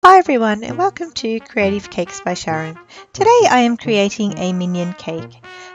Hi everyone and welcome to Creative Cakes by Sharon. Today I am creating a minion cake.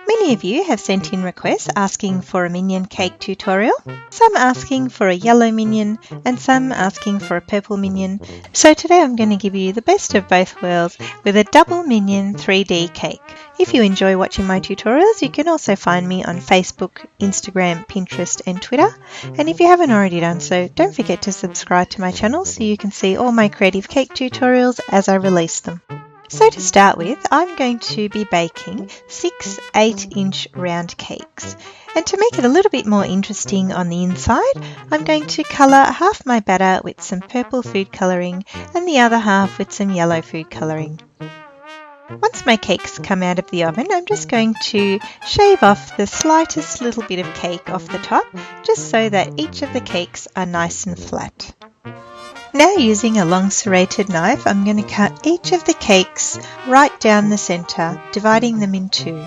Many of you have sent in requests asking for a minion cake tutorial, some asking for a yellow minion and some asking for a purple minion. So today I'm going to give you the best of both worlds with a double minion 3D cake. If you enjoy watching my tutorials, you can also find me on Facebook, Instagram, Pinterest and Twitter. And if you haven't already done so, don't forget to subscribe to my channel so you can see all my creative cake tutorials as I release them. So to start with, I'm going to be baking 6 8-inch round cakes. And to make it a little bit more interesting on the inside, I'm going to colour half my batter with some purple food colouring and the other half with some yellow food colouring. Once my cakes come out of the oven, I'm just going to shave off the slightest little bit of cake off the top, just so that each of the cakes are nice and flat. Now using a long serrated knife, I'm going to cut each of the cakes right down the centre, dividing them in two.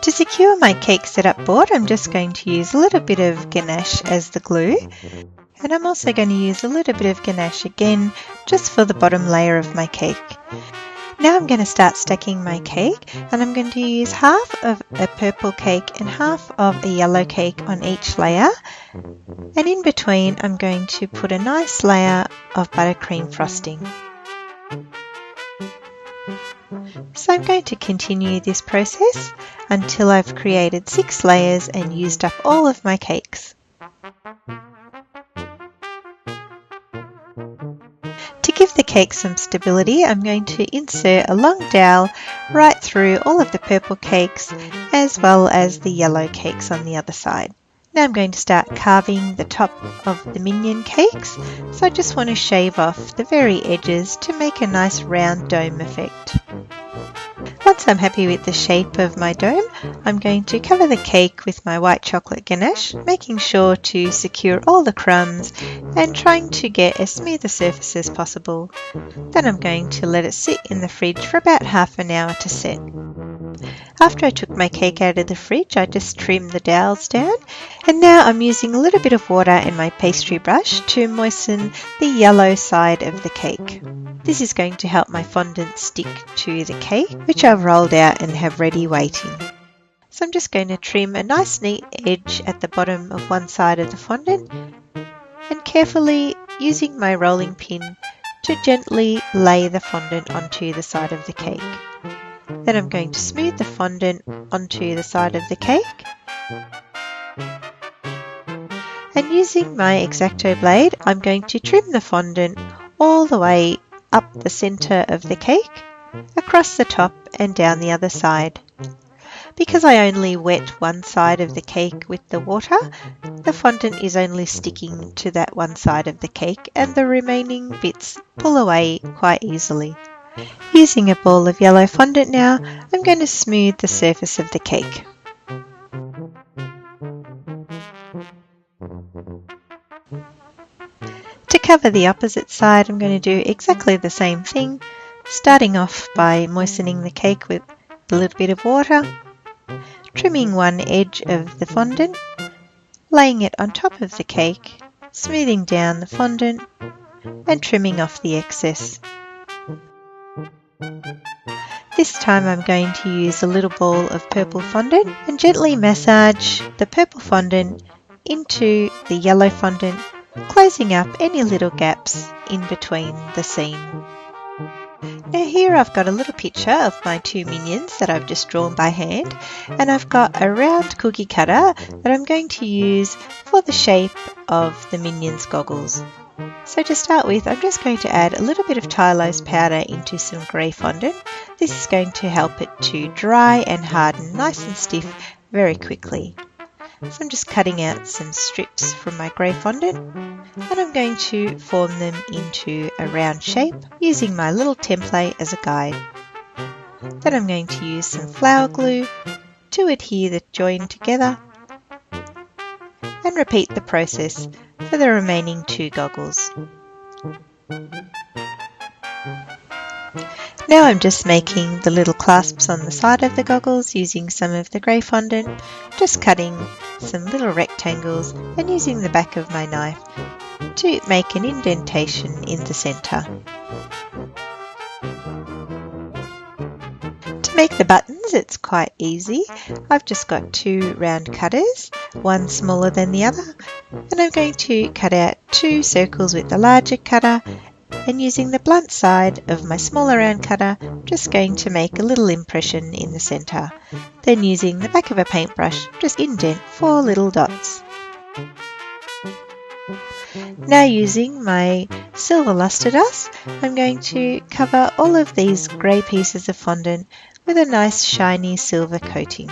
To secure my cake setup board, I'm just going to use a little bit of ganache as the glue. And I'm also going to use a little bit of ganache again, just for the bottom layer of my cake. Now I'm going to start stacking my cake, and I'm going to use half of a purple cake and half of a yellow cake on each layer, and in between I'm going to put a nice layer of buttercream frosting. So I'm going to continue this process until I've created 6 layers and used up all of my cakes.To give the cake some stability, I'm going to insert a long dowel right through all of the purple cakes as well as the yellow cakes on the other side. Now I'm going to start carving the top of the minion cakes, so I just want to shave off the very edges to make a nice round dome effect. Once I'm happy with the shape of my dome, I'm going to cover the cake with my white chocolate ganache, making sure to secure all the crumbs and trying to get as smooth a surface as possible. Then I'm going to let it sit in the fridge for about half an hour to set. After I took my cake out of the fridge, I just trimmed the dowels down, and now I'm using a little bit of water in my pastry brush to moisten the yellow side of the cake. This is going to help my fondant stick to the cake, which I've rolled out and have ready waiting. So I'm just going to trim a nice neat edge at the bottom of one side of the fondant, and carefully using my rolling pin to gently lay the fondant onto the side of the cake. Then I'm going to smooth the fondant onto the side of the cake, and using my X-Acto blade, I'm going to trim the fondant all the way up the centre of the cake, across the top and down the other side. Because I only wet one side of the cake with the water, the fondant is only sticking to that one side of the cake, and the remaining bits pull away quite easily. Using a ball of yellow fondant now, I'm going to smooth the surface of the cake. To cover the opposite side, I'm going to do exactly the same thing, starting off by moistening the cake with a little bit of water, trimming one edge of the fondant, laying it on top of the cake, smoothing down the fondant, and trimming off the excess. This time I'm going to use a little ball of purple fondant and gently massage the purple fondant into the yellow fondant, closing up any little gaps in between the seam. Now here I've got a little picture of my 2 minions that I've just drawn by hand, and I've got a round cookie cutter that I'm going to use for the shape of the minions' goggles. So to start with, I'm just going to add a little bit of Tylose powder into some grey fondant. This is going to help it to dry and harden nice and stiff very quickly. So I'm just cutting out some strips from my grey fondant, and I'm going to form them into a round shape using my little template as a guide. Then I'm going to use some flour glue to adhere the join together, and repeat the process for the remaining 2 goggles. Now I'm just making the little clasps on the side of the goggles using some of the grey fondant, just cutting some little rectangles and using the back of my knife to make an indentation in the centre. To make the buttons, it's quite easy. I've just got 2 round cutters, one smaller than the other, and I'm going to cut out 2 circles with the larger cutter, and using the blunt side of my smaller round cutter, I'm just going to make a little impression in the centre. Then using the back of a paintbrush, just indent 4 little dots. Now using my silver luster dust, I'm going to cover all of these grey pieces of fondant with a nice shiny silver coating.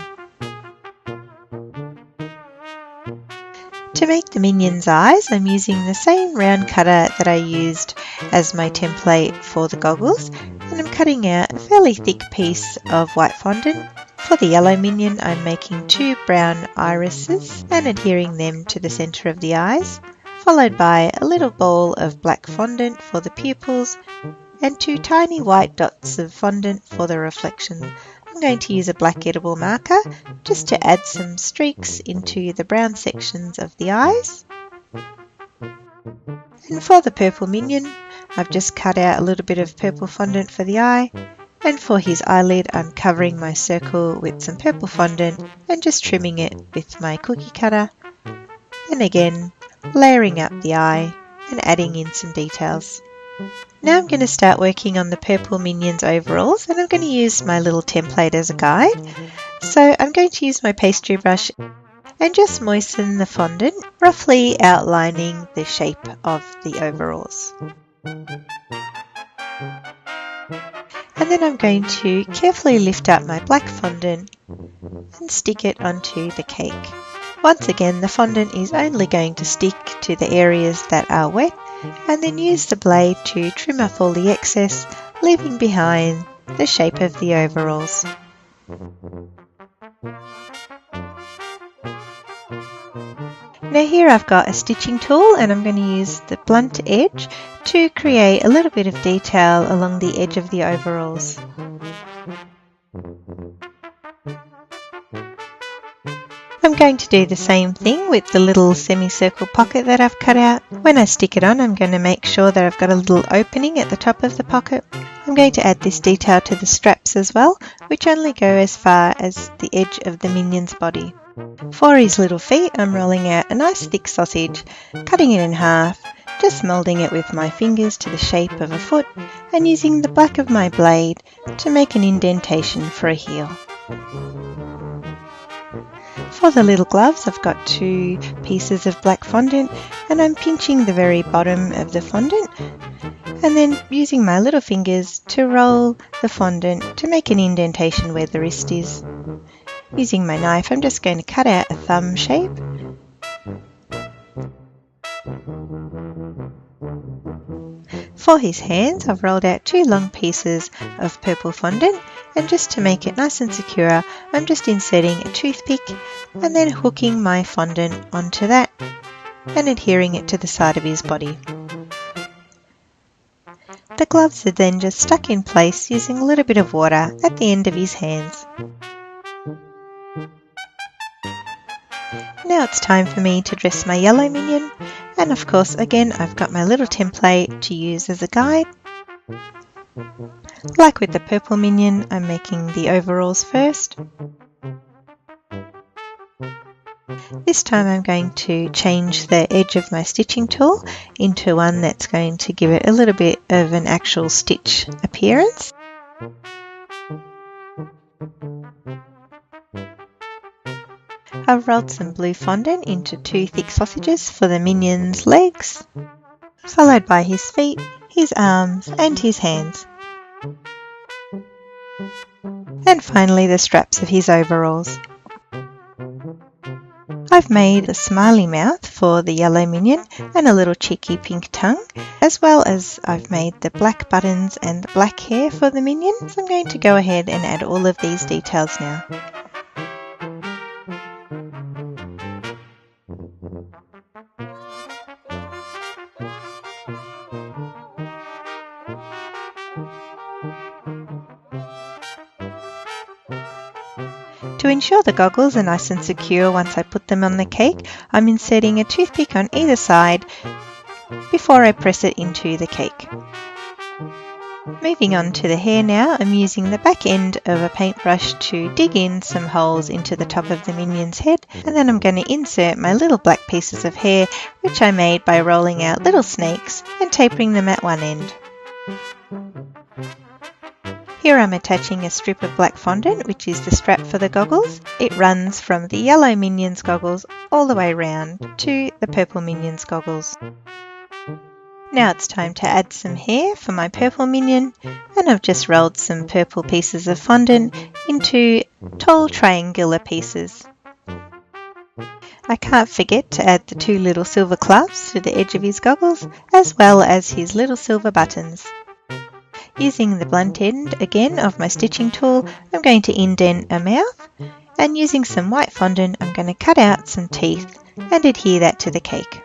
To make the Minion's eyes, I'm using the same round cutter that I used as my template for the goggles, and I'm cutting out a fairly thick piece of white fondant. For the yellow Minion, I'm making 2 brown irises and adhering them to the centre of the eyes, followed by a little ball of black fondant for the pupils and 2 tiny white dots of fondant for the reflection. I'm going to use a black edible marker just to add some streaks into the brown sections of the eyes. And for the purple Minion, I've just cut out a little bit of purple fondant for the eye, and for his eyelid I'm covering my circle with some purple fondant and just trimming it with my cookie cutter, and again layering up the eye and adding in some details. Now I'm going to start working on the purple Minion's overalls, and I'm going to use my little template as a guide. So I'm going to use my pastry brush and just moisten the fondant, roughly outlining the shape of the overalls. And then I'm going to carefully lift up my black fondant and stick it onto the cake. Once again, the fondant is only going to stick to the areas that are wet, and then use the blade to trim off all the excess, leaving behind the shape of the overalls. Now here I've got a stitching tool, and I'm going to use the blunt edge to create a little bit of detail along the edge of the overalls. I'm going to do the same thing with the little semicircle pocket that I've cut out. When I stick it on, I'm going to make sure that I've got a little opening at the top of the pocket. I'm going to add this detail to the straps as well, which only go as far as the edge of the Minion's body. For his little feet, I'm rolling out a nice thick sausage, cutting it in half, just moulding it with my fingers to the shape of a foot, and using the back of my blade to make an indentation for a heel. For the little gloves, I've got 2 pieces of black fondant, and I'm pinching the very bottom of the fondant, and then using my little fingers to roll the fondant to make an indentation where the wrist is. Using my knife, I'm just going to cut out a thumb shape. For his hands, I've rolled out 2 long pieces of purple fondant, and just to make it nice and secure, I'm just inserting a toothpick and then hooking my fondant onto that and adhering it to the side of his body. The gloves are then just stuck in place using a little bit of water at the end of his hands. Now it's time for me to dress my yellow Minion, and of course again I've got my little template to use as a guide. Like with the purple Minion, I'm making the overalls first. This time I'm going to change the edge of my stitching tool into one that's going to give it a little bit of an actual stitch appearance. I've rolled some blue fondant into 2 thick sausages for the Minion's legs, followed by his feet, his arms and his hands. And finally the straps of his overalls. I've made a smiley mouth for the yellow Minion and a little cheeky pink tongue, as well as I've made the black buttons and the black hair for the Minion. So I'm going to go ahead and add all of these details now. To ensure the goggles are nice and secure once I put them on the cake, I'm inserting a toothpick on either side before I press it into the cake. Moving on to the hair now, I'm using the back end of a paintbrush to dig in some holes into the top of the minion's head, and then I'm going to insert my little black pieces of hair, which I made by rolling out little snakes and tapering them at one end. Here I'm attaching a strip of black fondant, which is the strap for the goggles. It runs from the yellow minion's goggles all the way round to the purple minion's goggles. Now it's time to add some hair for my purple minion, and I've just rolled some purple pieces of fondant into tall triangular pieces. I can't forget to add the 2 little silver clasps to the edge of his goggles, as well as his little silver buttons. Using the blunt end again of my stitching tool, I'm going to indent a mouth, and using some white fondant I'm going to cut out some teeth and adhere that to the cake.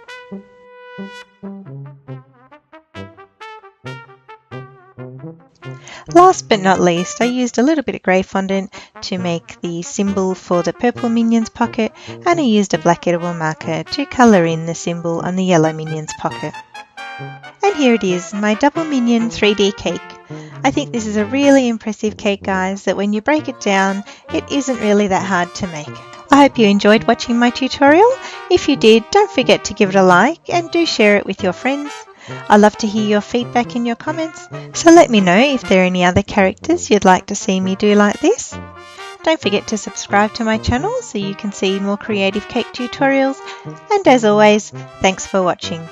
Last but not least, I used a little bit of grey fondant to make the symbol for the purple minion's pocket, and I used a black edible marker to colour in the symbol on the yellow minion's pocket. And here it is, my double minion 3D cake. I think this is a really impressive cake, guys, that when you break it down, it isn't really that hard to make. I hope you enjoyed watching my tutorial. If you did, don't forget to give it a like and do share it with your friends. I love to hear your feedback in your comments, so let me know if there are any other characters you'd like to see me do like this. Don't forget to subscribe to my channel so you can see more creative cake tutorials, and as always, thanks for watching.